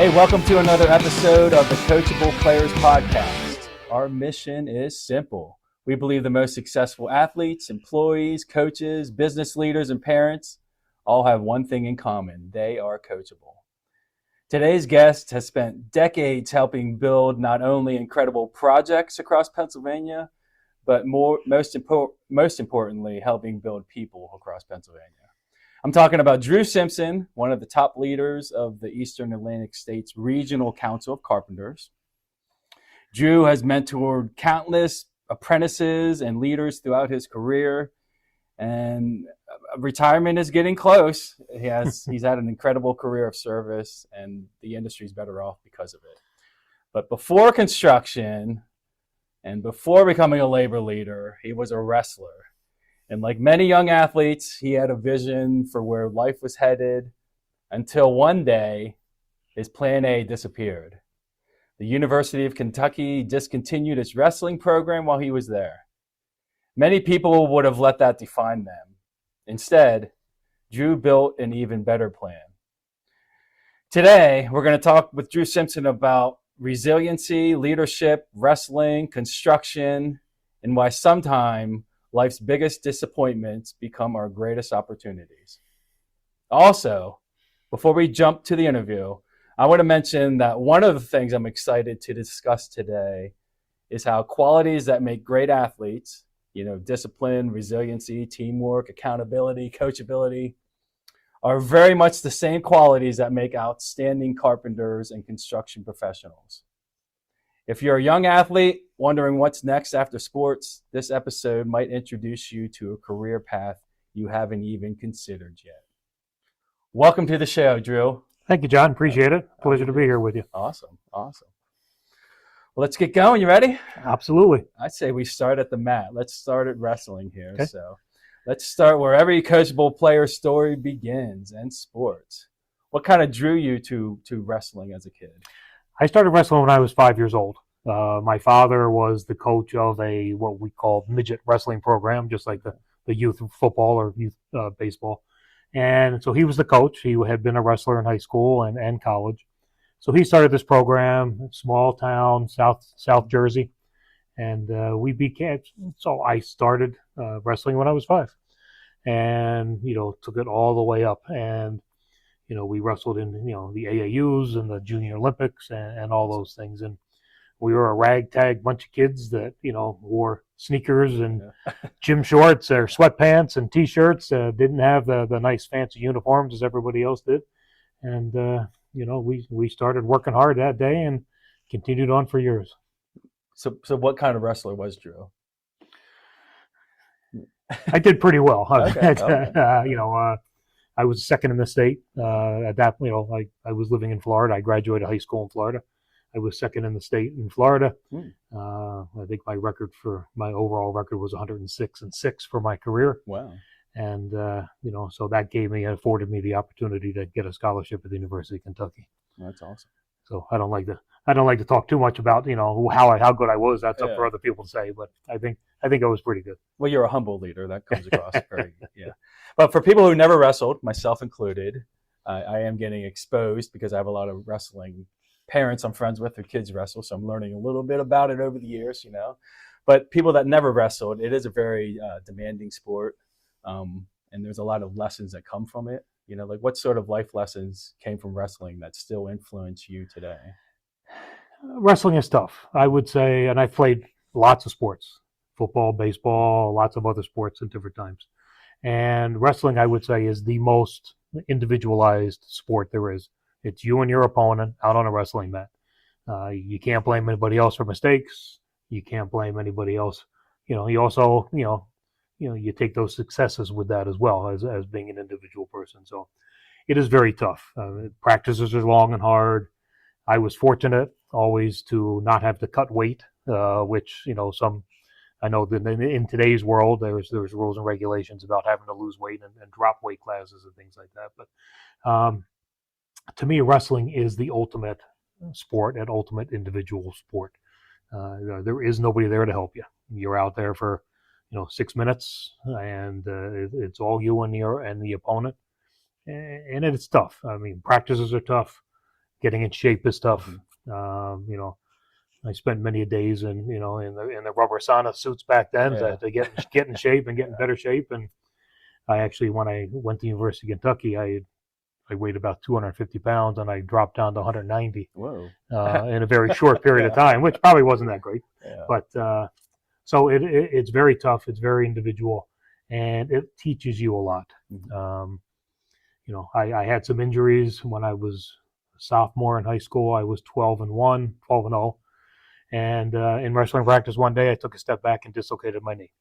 Hey, welcome to another episode of the Coachable Players Podcast. Our mission is simple. We believe the most successful athletes, employees, coaches, business leaders, and parents all have one thing in common. They are coachable. Today's guest has spent decades helping build not only incredible projects across Pennsylvania, but most importantly, helping build people across Pennsylvania. I'm talking about Drew Simpson, one of the top leaders of the Eastern Atlantic States Regional Council of Carpenters. Drew has mentored countless apprentices and leaders throughout his career, and retirement is getting close. He's had an incredible career of service, and the industry's better off because of it. But before construction and before becoming a labor leader, he was a wrestler. And like many young athletes, he had a vision for where life was headed until one day his plan A disappeared. The University of Kentucky discontinued its wrestling program while he was there. Many people would have let that define them. Instead, Drew built an even better plan. Today, we're going to talk with Drew Simpson about resiliency, leadership, wrestling, construction, and why sometimes life's biggest disappointments become our greatest opportunities. Also, before we jump to the interview, I want to mention that one of the things I'm excited to discuss today is how qualities that make great athletes, discipline, resiliency, teamwork, accountability, coachability, are very much the same qualities that make outstanding carpenters and construction professionals. If you're a young athlete wondering what's next after sports, this episode might introduce you to a career path you haven't even considered yet. Welcome to the show, Drew. Thank you, John. Appreciate it. Pleasure to be here with you. Awesome. Well, let's get going. You ready? Absolutely. I'd say we start at the mat. Let's start at wrestling here. Okay. So let's start where every coachable player story begins, and sports. What kind of drew you to wrestling as a kid? I started wrestling when I was 5 years old. My father was the coach of what we call midget wrestling program, just like the youth football or youth baseball. And so he was the coach. He had been a wrestler in high school and college. So he started this program, small town, South Jersey. And so I started wrestling when I was 5 and, took it all the way up. And we wrestled in, the AAUs and the Junior Olympics and all those things. And we were a ragtag bunch of kids that, wore sneakers and gym shorts or sweatpants and T-shirts, didn't have the nice fancy uniforms as everybody else did. And, we started working hard that day and continued on for years. So what kind of wrestler was Drew? I did pretty well. Okay. I was second in the state at that. I was living in Florida. I graduated high school in Florida. I was second in the state in Florida. I think my overall record was 106-6 for my career. Wow. And so that afforded me the opportunity to get a scholarship at the University of Kentucky. That's awesome. So I don't like to talk too much about how good I was. That's up for other people to say. But I think I was pretty good. Well, you're a humble leader. That comes across very good. Yeah. But for people who never wrestled, myself included, I am getting exposed because I have a lot of wrestling parents I'm friends with. Their kids wrestle, so I'm learning a little bit about it over the years. But people that never wrestled, it is a very demanding sport, and there's a lot of lessons that come from it. Like what sort of life lessons came from wrestling that still influence you today? Wrestling is tough, I would say, and I've played lots of sports, football, baseball, lots of other sports at different times. And wrestling, I would say, is the most individualized sport there is. It's you and your opponent out on a wrestling mat. You can't blame anybody else for mistakes. You can't blame anybody else. You also, you take those successes with that as well as being an individual person. So it is very tough. Practices are long and hard. I was fortunate always to not have to cut weight, which, I know that in today's world, there's rules and regulations about having to lose weight and drop weight classes and things like that. But to me, wrestling is the ultimate sport and ultimate individual sport. There is nobody there to help you. You're out there for 6 minutes, and it's all you and the opponent, and it's tough. I mean, practices are tough. getting in shape is tough. Mm-hmm. You know, I spent many days in the rubber sauna suits back then to get in shape and get in better shape. And I actually, when I went to University of Kentucky, I weighed about 250 pounds and I dropped down to 190. Whoa. In a very short period of time, which probably wasn't that great. Yeah. But so it's very tough. It's very individual, and it teaches you a lot. Mm-hmm. You know, I had some injuries when I was a sophomore in high school. I was 12-1, 12-0. And in wrestling practice one day, I took a step back and dislocated my knee.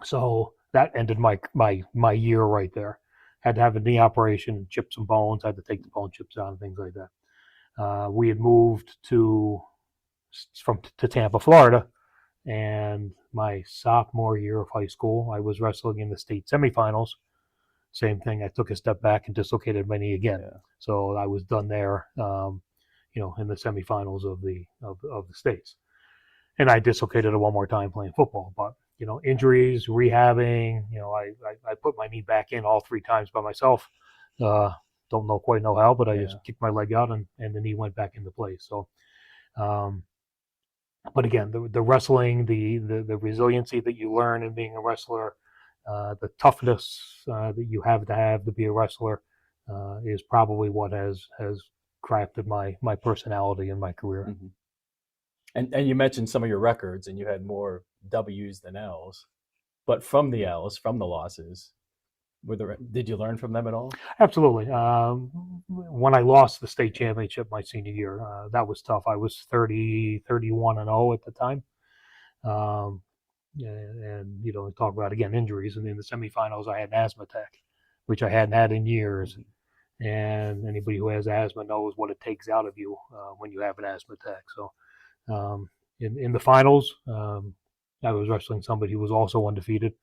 So that ended my year right there. Had to have a knee operation, chip some bones, had to take the bone chips out and things like that. We had moved to Tampa, Florida, and my sophomore year of high school, I was wrestling in the state semifinals. Same thing. I took a step back and dislocated my knee again. Yeah. So I was done there. In the semifinals of the states, and I dislocated it one more time playing football. But injuries, rehabbing. I put my knee back in all 3 times by myself. Don't quite know how, but I just kicked my leg out and the knee went back into place. So, but again, the wrestling, the resiliency that you learn in being a wrestler, the toughness that you have to be a wrestler, is probably what has crafted my personality and my career. Mm-hmm. And you mentioned some of your records, and you had more W's than L's. But from the L's, from the losses, did you learn from them at all? Absolutely. When I lost the state championship my senior year, that was tough. I was 31-0 at the time. And talk about, again, injuries. And in the semifinals, I had an asthma attack, which I hadn't had in years. Mm-hmm. And anybody who has asthma knows what it takes out of you when you have an asthma attack. So in the finals, I was wrestling somebody who was also undefeated.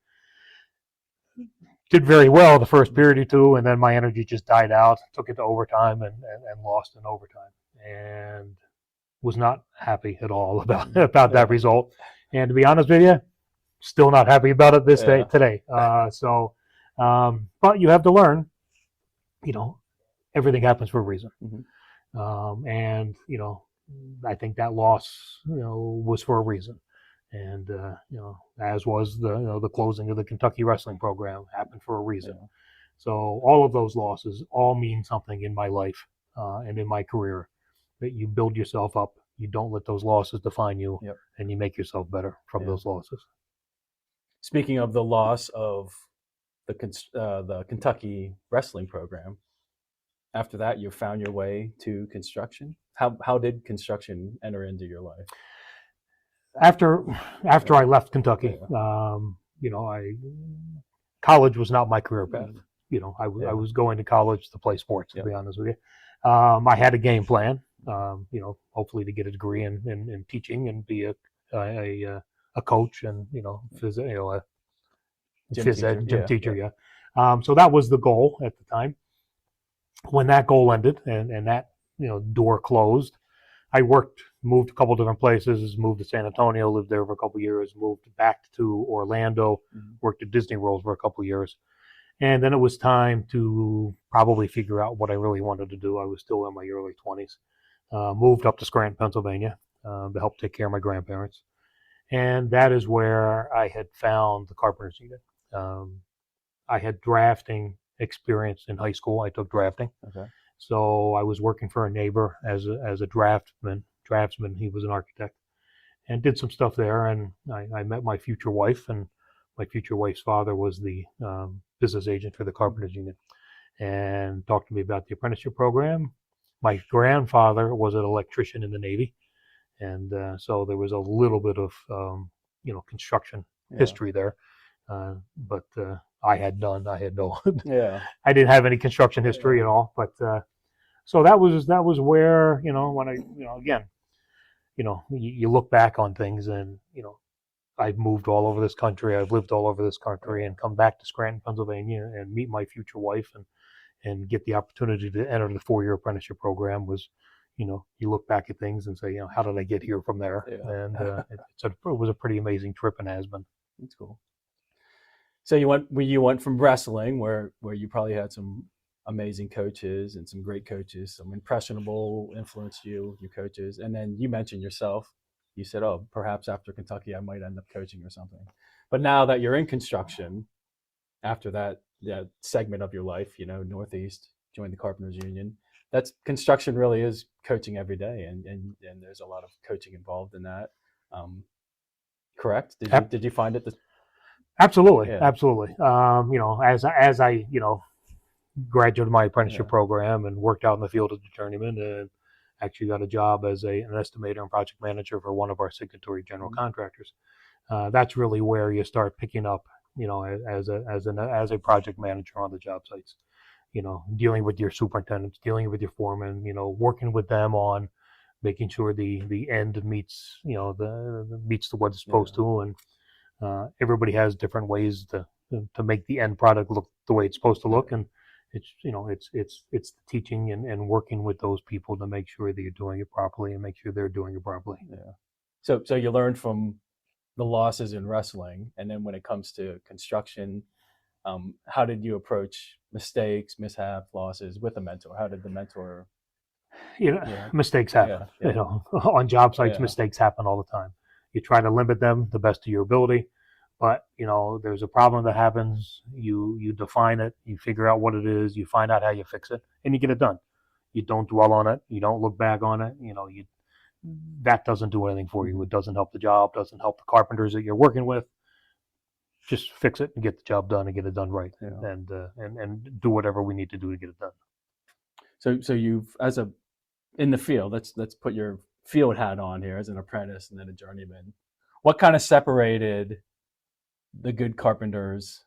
Did very well the first period or two, and then my energy just died out. Took it to overtime and lost in overtime. And was not happy at all about that result. And to be honest with you, still not happy about it today. But you have to learn, everything happens for a reason. Mm-hmm. And I think that loss, was for a reason. And, as was the closing of the Kentucky wrestling program, happened for a reason. Yeah. So all of those losses all mean something in my life and in my career, that you build yourself up. You don't let those losses define you, yep. And you make yourself better from those losses. Speaking of the loss of the Kentucky wrestling program, after that, you found your way to construction. How did construction enter into your life? After I left Kentucky, college was not my career path. I was going to college to play sports, to be honest with you. I had a game plan, hopefully to get a degree in teaching and be a coach and, a gym teacher. So that was the goal at the time. When that goal ended and that, door closed, I moved a couple different places, moved to San Antonio, lived there for a couple of years, moved back to Orlando, mm-hmm. worked at Disney World for a couple of years. And then it was time to probably figure out what I really wanted to do. I was still in my early 20s. Moved up to Scranton, Pennsylvania, to help take care of my grandparents. And that is where I had found the Carpenters Union. I had drafting experience in high school. I took drafting. Okay. So I was working for a neighbor as a draftsman. He was an architect, and did some stuff there. And I met my future wife, and my future wife's father was the business agent for the Carpenters Union, and talked to me about the apprenticeship program. My grandfather was an electrician in the Navy, and so there was a little bit of construction history there. But I had no I didn't have any construction history at all. But so that was where, when I, again, you look back on things, and I've moved all over this country, I've lived all over this country, and come back to Scranton, Pennsylvania, and meet my future wife, and get the opportunity to enter the 4-year apprenticeship program was, you look back at things and say, how did I get here from there? Yeah. And it was a pretty amazing trip and has been. That's cool. So you went from wrestling, where you probably had some amazing coaches and some great coaches, some impressionable influenced your coaches. And then you mentioned yourself, you said, oh, perhaps after Kentucky, I might end up coaching or something. But now that you're in construction, after that segment of your life, Northeast, joined the Carpenters Union. That's construction really is coaching every day. And there's a lot of coaching involved in that. Correct? Did you find it? Absolutely. Yeah. Absolutely. As I, graduated my apprenticeship program and worked out in the field as a journeyman, and actually got a job as an estimator and project manager for one of our signatory general contractors. That's really where you start picking up, as a project manager on the job sites, dealing with your superintendents, dealing with your foremen, working with them on making sure the end meets, meets to what it's supposed to. And everybody has different ways to make the end product look the way it's supposed to look. And it's teaching and working with those people to make sure that you're doing it properly and make sure they're doing it properly. Yeah. So you learned from the losses in wrestling, and then when it comes to construction, how did you approach mistakes, mishaps, losses with a mentor? How did the mentor? Mistakes happen. On job sites, mistakes happen all the time. You try to limit them the best of your ability. But, there's a problem that happens, you define it, you figure out what it is, you find out how you fix it, and you get it done. You don't dwell on it, you don't look back on it, that doesn't do anything for you. It doesn't help the job, doesn't help the carpenters that you're working with. Just fix it and get the job done and get it done right, and do whatever we need to do to get it done. So you've, in the field, let's put your field hat on here as an apprentice and then a journeyman. What kind of separated the good carpenters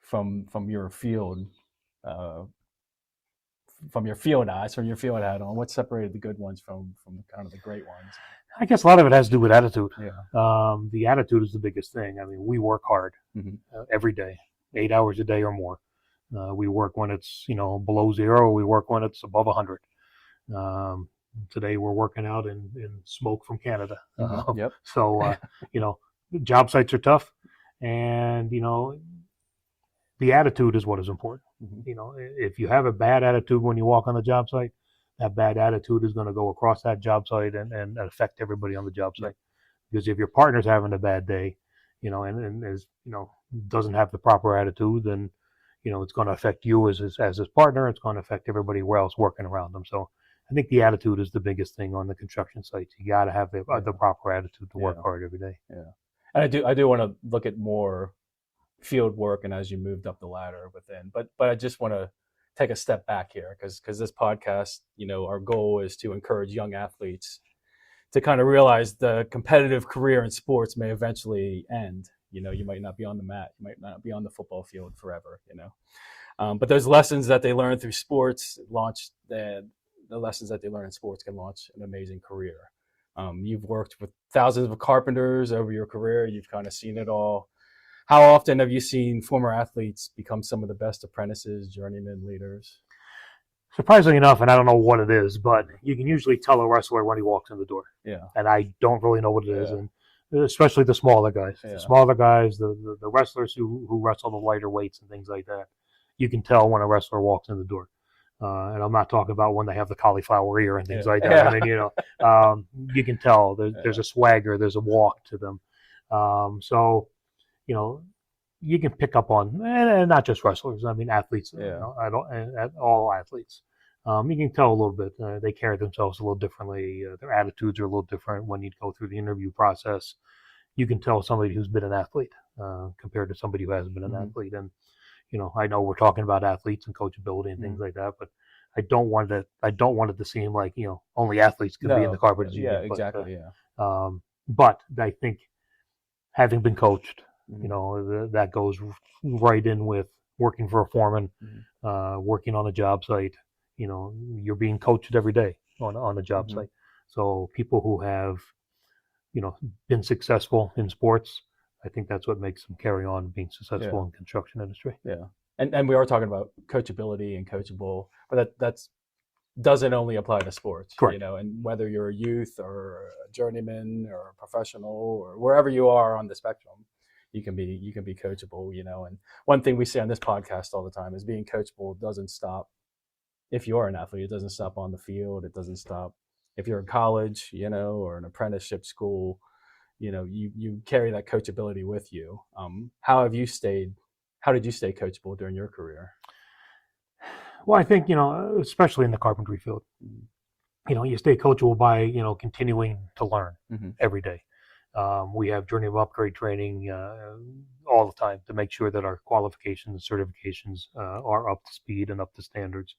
from your field, from your field eyes, from your field hat on? What separated the good ones from kind of the great ones? I guess a lot of it has to do with attitude. Yeah. The attitude is the biggest thing. I mean, we work hard every day, 8 hours a day or more. We work when it's below zero. We work when it's above 100. Today we're working out in smoke from Canada. Yep. So job sites are tough. And, the attitude is what is important. If you have a bad attitude when you walk on the job site, that bad attitude is going to go across that job site and affect everybody on the job site. Because if your partner's having a bad day, and is, doesn't have the proper attitude, then, it's going to affect you as his partner. It's going to affect everybody else working around them. So I think the attitude is the biggest thing on the construction sites. You got to have the proper attitude to work hard every day. Yeah. And I do want to look at more field work and as you moved up the ladder within, but I just want to take a step back here because this podcast, our goal is to encourage young athletes to kind of realize the competitive career in sports may eventually end. You might not be on the mat, you might not be on the football field forever, but those lessons that they learn through sports the lessons that they learn in sports can launch an amazing career. You've worked with thousands of carpenters over your career. You've kind of seen it all. How often have you seen former athletes become some of the best apprentices, journeymen, leaders? Surprisingly enough, and I don't know what it is, but you can usually tell a wrestler when he walks in the door. Yeah. And I don't really know what it is, and especially the smaller guys. Yeah. The smaller guys, the wrestlers who wrestle the lighter weights and things like that, you can tell when a wrestler walks in the door. And I'm not talking about when they have the cauliflower ear and things like that. I mean, you can tell there's a swagger, there's a walk to them. So, you can pick up on, and not just wrestlers. I mean, athletes, all athletes. You can tell a little bit. They carry themselves a little differently. Their attitudes are a little different when you go through the interview process. You can tell somebody who's been an athlete compared to somebody who hasn't been an athlete. And I know we're talking about athletes and coachability and things like that, but I don't want it to seem like only athletes can be in the Carpenters Union. Yeah, exactly. But I think having been coached, that goes right in with working for a foreman, working on a job site. You're being coached every day on a job site. So people who have, been successful in sports, I think that's what makes them carry on being successful in the construction industry. Yeah. And we are talking about coachability and coachable, but that's doesn't only apply to sports. Correct. And whether you're a youth or a journeyman or a professional or wherever you are on the spectrum, you can be coachable, and one thing we say on this podcast all the time is being coachable doesn't stop if you are an athlete. It doesn't stop on the field. It doesn't stop if you're in college, or an apprenticeship school. You carry that coachability with you. How did you stay coachable during your career? Well, I think, especially in the carpentry field, you stay coachable by, continuing to learn every day. We have journey of upgrade training all the time to make sure that our qualifications and certifications are up to speed and up to standards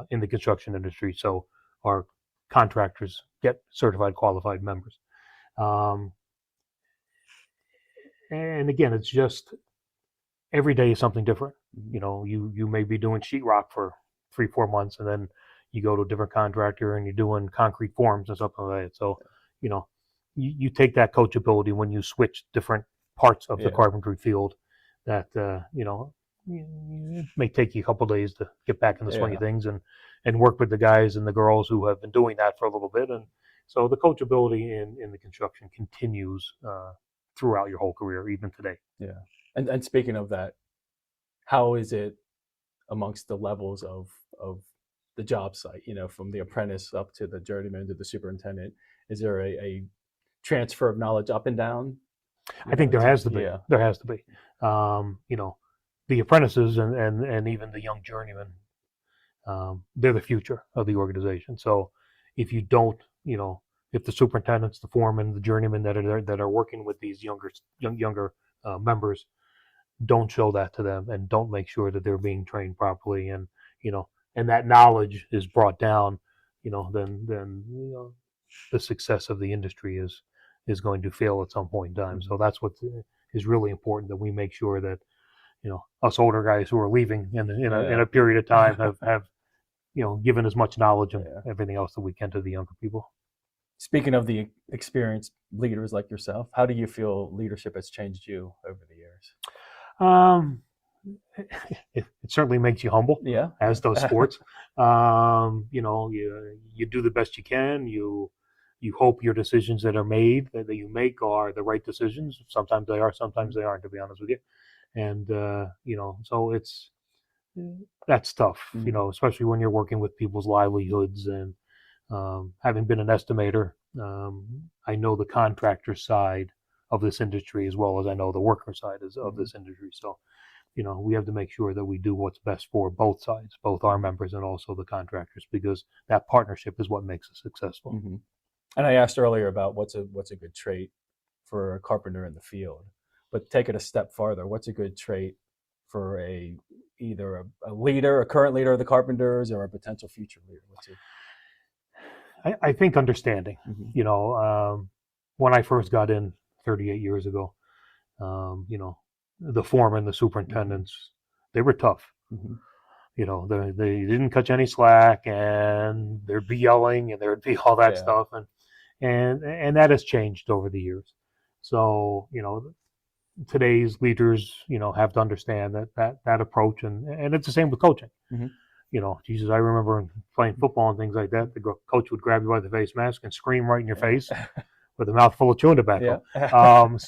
in the construction industry. So our contractors get certified, qualified members. And again, it's just every day is something different. You may be doing sheetrock for 3-4 months, and then you go to a different contractor and you're doing concrete forms and stuff like that. So, you take that coachability when you switch different parts of the carpentry field that, it may take you a couple of days to get back in the swing of things and work with the guys and the girls who have been doing that for a little bit. And so the coachability in the construction continues throughout your whole career, even today. Yeah. And speaking of that, how is it amongst the levels of the job site, from the apprentice up to the journeyman to the superintendent? Is there a transfer of knowledge up and down? I think there has to be. Yeah. There has to be. The apprentices and even the young journeymen, they're the future of the organization. So if you don't, if the superintendents, the foremen, the journeymen that are working with these younger members don't show that to them and don't make sure that they're being trained properly, and and that knowledge is brought down, then the success of the industry is going to fail at some point in time. So that's what is really important, that we make sure that us older guys who are leaving in a period of time have given as much knowledge and everything else that we can to the younger people. Speaking of the experienced leaders like yourself, how do you feel leadership has changed you over the years? It certainly makes you humble, as does sports. You do the best you can. You hope your decisions that are made, that you make, are the right decisions. Sometimes they are, sometimes they aren't, to be honest with you. And, so that's tough, especially when you're working with people's livelihoods. And having been an estimator, I know the contractor side of this industry as well as I know the worker side of this industry. So, we have to make sure that we do what's best for both sides, both our members and also the contractors, because that partnership is what makes us successful. Mm-hmm. And I asked earlier about what's a good trait for a carpenter in the field, but take it a step farther. What's a good trait for either a leader, a current leader of the Carpenters, or a potential future leader? I think understanding. When I first got in 38 years ago, the foremen, the superintendents, they were tough. They didn't cut you any slack, and there'd be yelling and there'd be all that stuff, and that has changed over the years. So today's leaders have to understand that approach, and it's the same with coaching. Jesus, I remember playing football and things like that. The coach would grab you by the face mask and scream right in your face with a mouthful of chewing tobacco. And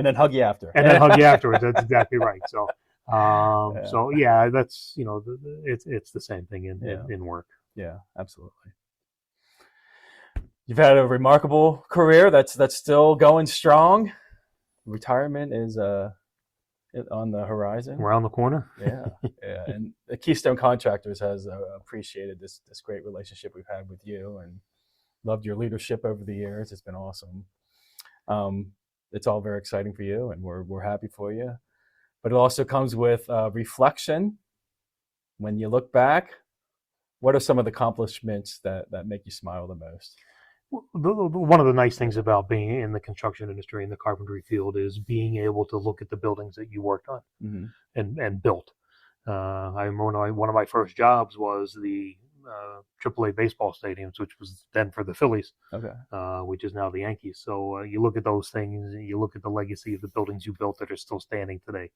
then hug you after. And then hug you afterwards. That's exactly right. So, that's it's the same thing in work. Yeah, absolutely. You've had a remarkable career that's still going strong. Retirement is on the horizon, around the corner. And the Keystone Contractors has appreciated this great relationship we've had with you, and loved your leadership over the years. It's been awesome. It's all very exciting for you, and we're happy for you. But it also comes with reflection. When you look back, what are some of the accomplishments that make you smile the most? One of the nice things about being in the construction industry, in the carpentry field, is being able to look at the buildings that you worked on and built. I remember one of my first jobs was the AAA baseball stadiums, which was then for the Phillies, which is now the Yankees. So you look at those things, you look at the legacy of the buildings you built that are still standing today,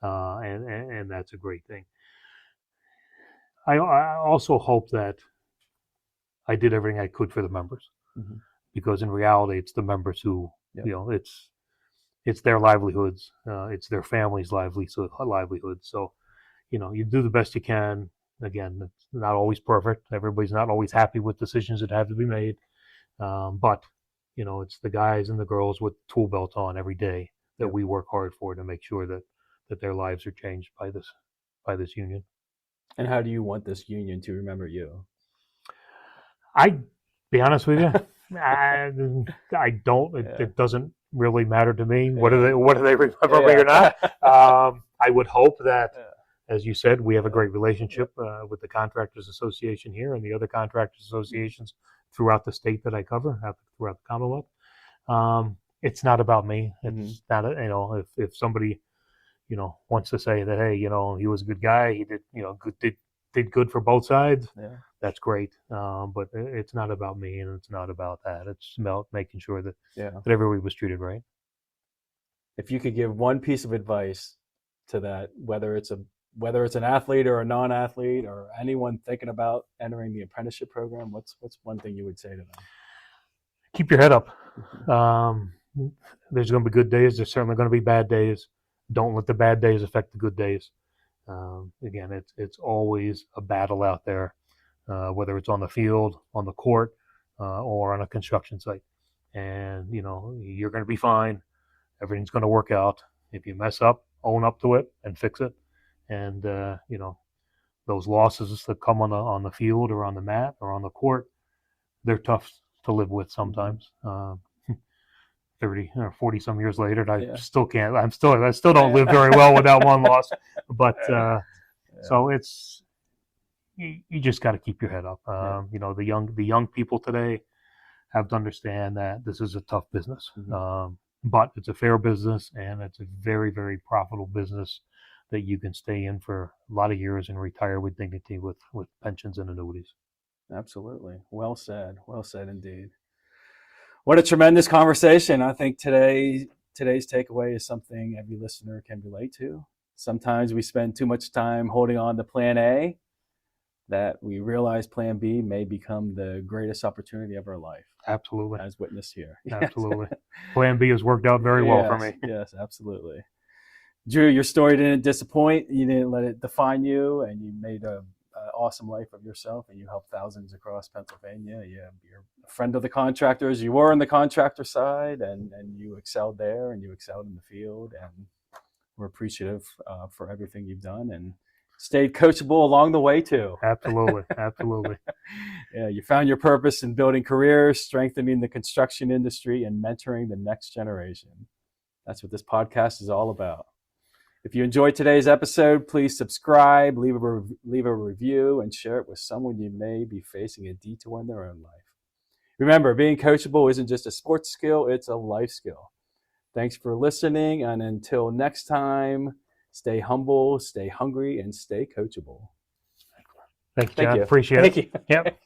and that's a great thing. I also hope that I did everything I could for the members. Because in reality, it's the members who, it's it's their livelihoods. It's their family's livelihood. So, you do the best you can. Again, it's not always perfect. Everybody's not always happy with decisions that have to be made. But, it's the guys and the girls with tool belts on every day that we work hard for to make sure that their lives are changed by this union. And how do you want this union to remember you? I be honest with you, I don't. It doesn't really matter to me. What do they remember me or not? I would hope that, as you said, we have a great relationship with the Contractors Association here and the other contractors associations throughout the state that I cover, throughout the Commonwealth. It's not about me. It's not, if somebody, wants to say that, hey, he was a good guy, he did good for both sides. Yeah. That's great. But it's not about me, and it's not about that. It's about making sure that everybody was treated right. If you could give one piece of advice to that, whether it's an athlete or a non-athlete or anyone thinking about entering the apprenticeship program, what's one thing you would say to them? Keep your head up. There's going to be good days. There's certainly going to be bad days. Don't let the bad days affect the good days. Again, it's always a battle out there, whether it's on the field, on the court, or on a construction site. And, you're going to be fine. Everything's going to work out. If you mess up, own up to it and fix it. And, those losses that come on the field or on the mat or on the court, they're tough to live with sometimes. 30 or 40 some years later, and I still don't live very well without one loss. But so it's, you just got to keep your head up. The young people today have to understand that this is a tough business, but it's a fair business, and it's a very, very profitable business that you can stay in for a lot of years and retire with dignity with pensions and annuities. Absolutely. Well said indeed. What a tremendous conversation. I think today's takeaway is something every listener can relate to. Sometimes we spend too much time holding on to plan A, that we realize plan B may become the greatest opportunity of our life. Absolutely. As witnessed here. Absolutely. Plan B has worked out very well for me. Yes, absolutely. Drew, your story didn't disappoint. You didn't let it define you, and you made an awesome life of yourself, and you helped thousands across Pennsylvania. You're a friend of the contractors. You were on the contractor side, and you excelled there, and you excelled in the field, and we're appreciative for everything you've done, and stayed coachable along the way too. Absolutely. Yeah, you found your purpose in building careers, strengthening the construction industry, and mentoring the next generation. That's what this podcast is all about. If you enjoyed today's episode, please subscribe, leave a review, and share it with someone you may be facing a detour in their own life. Remember, being coachable isn't just a sports skill, it's a life skill. Thanks for listening, and until next time, stay humble, stay hungry, and stay coachable. Thank you, John. Appreciate it. Thank you. Yep.